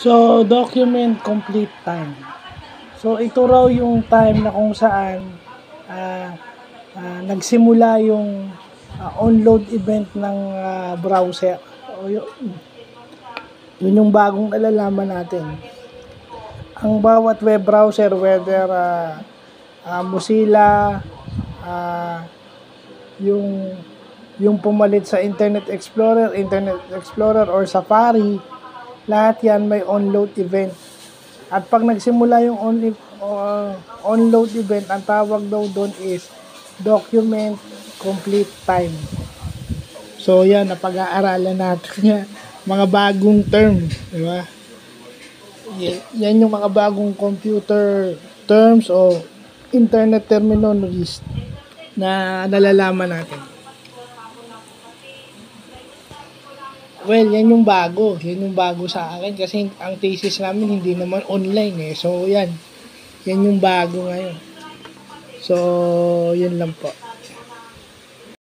So, document complete time. So, ito raw yung time na kung saan nagsimula yung onload event ng browser. O, yun yung bagong alalaman natin. Ang bawat web browser, whether Mozilla, yung pumalit sa Internet Explorer or Safari, lahat yan may onload event. At pag nagsimula yung onload event, ang tawag daw doon is document complete time. So yan, napag-aaralan natin yan. Mga bagong term, di ba? Yan yung mga bagong computer terms o internet terminologies na nalalaman natin. Well, yan yung bago. Yan yung bago sa akin kasi ang thesis namin hindi naman online eh. So, yan. Yan yung bago ngayon. So, yun lang po.